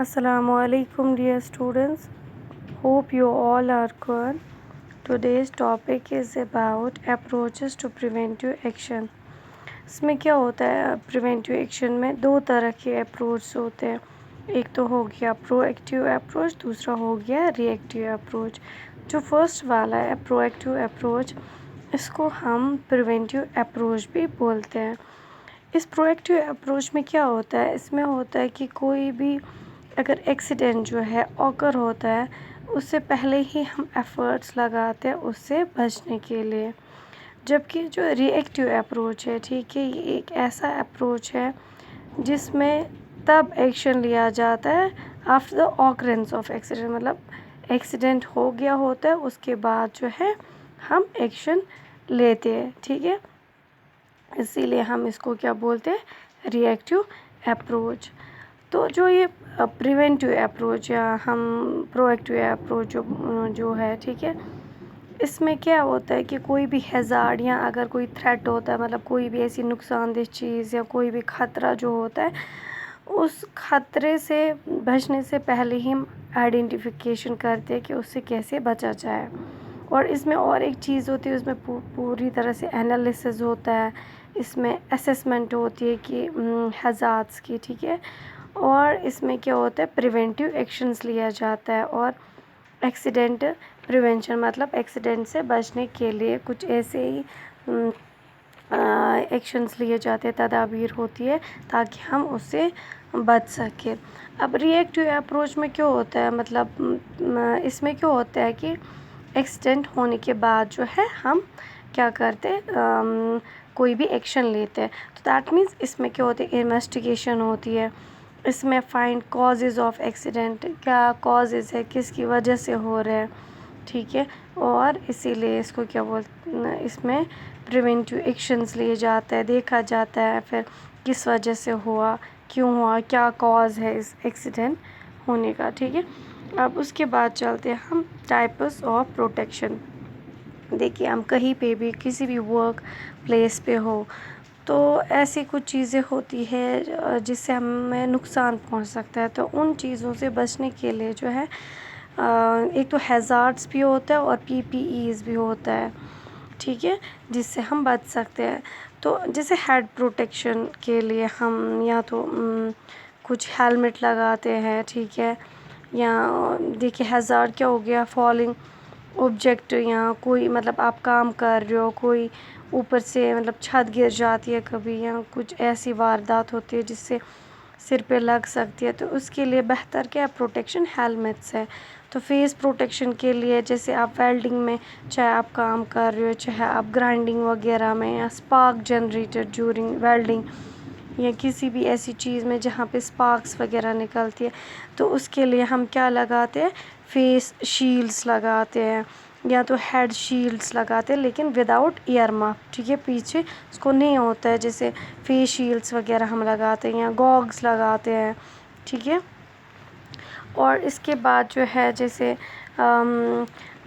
Assalamu alaikum dear students. Hope you all are good. Today's topic is about approaches to preventive action. इसमें क्या होता है preventive action में दो तरह के अप्रोच होते हैं. एक तो हो गया प्रोएक्टिव अप्रोच, दूसरा हो गया रिएक्टिव अप्रोच. जो फर्स्ट वाला है प्रोएक्टिव अप्रोच, इसको हम प्रिवेंटिव अप्रोच भी बोलते हैं. इस प्रोएक्टिव अप्रोच में क्या होता है, इसमें होता है कि कोई भी अगर एक्सीडेंट जो है ऑकर होता है, उससे पहले ही हम एफ़र्ट्स लगाते हैं उससे बचने के लिए. जबकि जो रिएक्टिव अप्रोच है, ठीक है, ये एक ऐसा अप्रोच है जिसमें तब एक्शन लिया जाता है after the occurrence of accident. मतलब एक्सीडेंट हो गया होता है, उसके बाद जो है हम एक्शन लेते हैं. ठीक है, इसीलिए हम इसको क्या बोलते हैं, रिएक्टिव अप्रोच. तो जो ये प्रिवेंटिव अप्रोच या हम प्रोएक्टिव अप्रोच जो है, ठीक है, इसमें क्या होता है कि कोई भी हैज़ार्ड या अगर कोई थ्रेट होता है, मतलब कोई भी ऐसी नुकसानदेह चीज़ या कोई भी ख़तरा जो होता है, उस ख़तरे से बचने से पहले ही हम आइडेंटिफिकेशन करते हैं कि उससे कैसे बचा जाए. और इसमें और एक चीज़ होती है, उसमें पूरी तरह से एनालिसिस होता है, इसमें असेसमेंट होती है कि हैज़ार्ड्स की. ठीक है, और इसमें क्या होता है, प्रिवेंटिव एक्शंस लिया जाता है. और एक्सीडेंट प्रिवेंशन मतलब एक्सीडेंट से बचने के लिए कुछ ऐसे ही एक्शंस लिए जाते हैं, तदाबीर होती है ताकि हम उससे बच सकें. अब रिएक्टिव अप्रोच में क्या होता है, मतलब इसमें क्या होता है कि एक्सीडेंट होने के बाद जो है हम क्या करते हैं, कोई भी एक्शन लेते हैं. तो दैट मीन्स इसमें क्या होती है, इन्वेस्टिगेशन होती है. इसमें फाइंड कॉजेज़ ऑफ एक्सीडेंट, क्या कॉजेज़ है, किसकी वजह से हो रहा है. ठीक है, और इसीलिए इसको क्या बोलते, इसमें प्रिवेंटिव एक्शंस लिए जाते हैं, देखा जाता है फिर किस वजह से हुआ, क्यों हुआ, क्या कॉज है इस एक्सीडेंट होने का. ठीक है, अब उसके बाद चलते हैं हम टाइप्स ऑफ प्रोटेक्शन. देखिए, हम कहीं पे भी किसी भी वर्क प्लेस पे हो तो ऐसी कुछ चीज़ें होती है जिससे हमें नुकसान पहुंच सकता है. तो उन चीज़ों से बचने के लिए जो है एक तो हैज़ार्ड्स भी होता है और पीपीईज़ भी होता है. ठीक है, जिससे हम बच सकते हैं. तो जैसे हेड प्रोटेक्शन के लिए हम या तो कुछ हेलमेट लगाते हैं. ठीक है, या देखिए हैज़ार्ड क्या हो गया, फॉलिंग ऑब्जेक्ट, या कोई मतलब आप काम कर रहे हो, कोई ऊपर से मतलब छत गिर जाती है कभी, या कुछ ऐसी वारदात होती है जिससे सिर पे लग सकती है. तो उसके लिए बेहतर क्या प्रोटेक्शन हेलमेट्स है. तो फेस प्रोटेक्शन के लिए जैसे आप वेल्डिंग में चाहे आप काम कर रहे हो, चाहे आप ग्राइंडिंग वगैरह में, या स्पार्क जनरेटर ड्यूरिंग वेल्डिंग, या किसी भी ऐसी चीज़ में जहाँ पे स्पार्क्स वगैरह निकलती है, तो उसके लिए हम क्या लगाते हैं, फेस शील्ड्स लगाते हैं या तो हेड शील्ड्स लगाते हैं, लेकिन विदाउट ईयर मफ. ठीक है, पीछे उसको नहीं होता है, जैसे फेस शील्ड्स वगैरह हम लगाते हैं या गॉग्स लगाते हैं. ठीक है, और इसके बाद जो है जैसे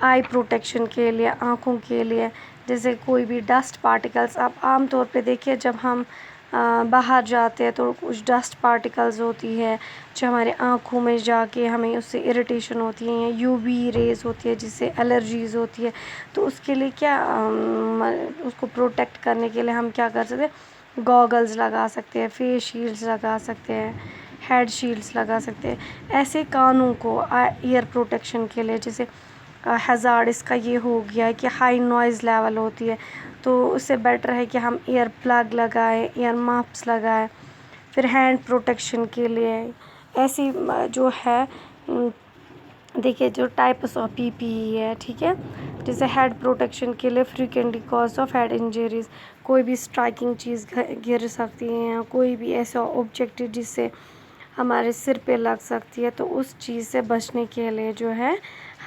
आई प्रोटेक्शन के लिए, आँखों के लिए, जैसे कोई भी डस्ट पार्टिकल्स, आप आम तौर पे देखिए जब हम बाहर जाते हैं तो कुछ डस्ट पार्टिकल्स होती है जो हमारे आँखों में जाके हमें उससे इरिटेशन होती है, या यूवी रेज़ होती है जिससे एलर्जीज़ होती है. तो उसके लिए क्या उसको प्रोटेक्ट करने के लिए हम क्या कर सकते हैं, गॉगल्स लगा सकते हैं, फेस शील्ड्स लगा सकते हैं, हेड शील्ड्स लगा सकते हैं. ऐसे कानों को ईयर प्रोटेक्शन के लिए, जैसे हैज़ार्ड इसका ये हो गया कि हाई नॉइज़ लेवल होती है, तो उससे बेटर है कि हम ईयर प्लग लगाएं, ईयर मफ्स लगाएं. फिर हैंड प्रोटेक्शन के लिए ऐसी जो है देखिए जो टाइप्स ऑफ पीपीई है. ठीक है, जैसे हेड प्रोटेक्शन के लिए frequently cause of head injuries, कोई भी स्ट्राइकिंग चीज़ गिर सकती है, या कोई भी ऐसा ऑब्जेक्ट जिससे हमारे सिर पे लग सकती है, तो उस चीज़ से बचने के लिए जो है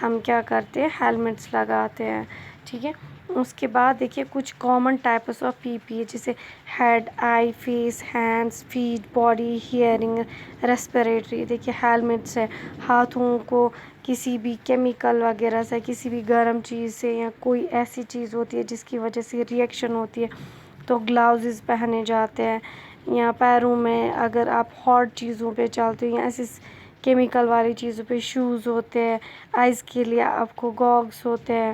हम क्या करते हैं, हेलमेट्स लगाते हैं. ठीक है, उसके बाद देखिए कुछ कॉमन टाइप्स ऑफ पीपीई जैसे head, eye, face, hands, feet, body, hearing, respiratory. देखिए हेलमेट्स है हाथों को किसी भी केमिकल वगैरह से, किसी भी गर्म चीज़ से, या कोई ऐसी चीज़ होती है जिसकी वजह से रिएक्शन होती है, तो ग्लव्स पहने जाते हैं. या पैरों में अगर आप हॉट चीज़ों पे चलते हो, या ऐसी کیمیکل والی چیزوں پہ شوز ہوتے ہیں، آئز کے لیے آپ کو گاگس ہوتے ہیں،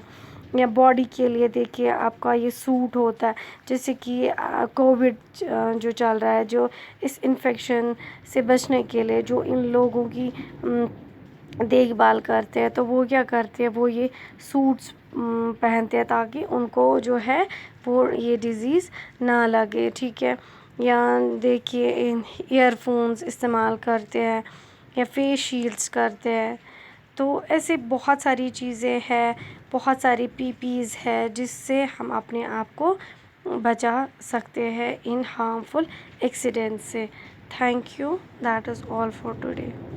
یا باڈی کے لیے دیکھیے آپ کا یہ سوٹ ہوتا ہے، جیسے کہ کووڈ جو چل رہا ہے، جو اس انفیکشن سے بچنے کے لیے جو ان لوگوں کی دیکھ بھال کرتے ہیں، تو وہ کیا کرتے ہیں، وہ یہ سوٹس پہنتے ہیں تاکہ ان کو جو ہے وہ یہ ڈیزیز نہ لگے، ٹھیک ہے. یا دیکھیے ایئر فونز استعمال کرتے ہیں یا فیس شیلڈس کرتے ہیں. تو ایسے بہت ساری چیزیں ہیں، بہت ساری PPs ہے جس سے ہم اپنے آپ کو بچا سکتے ہیں ان ہارمفل ایکسیڈنٹ سے. Thank you. That is all for today.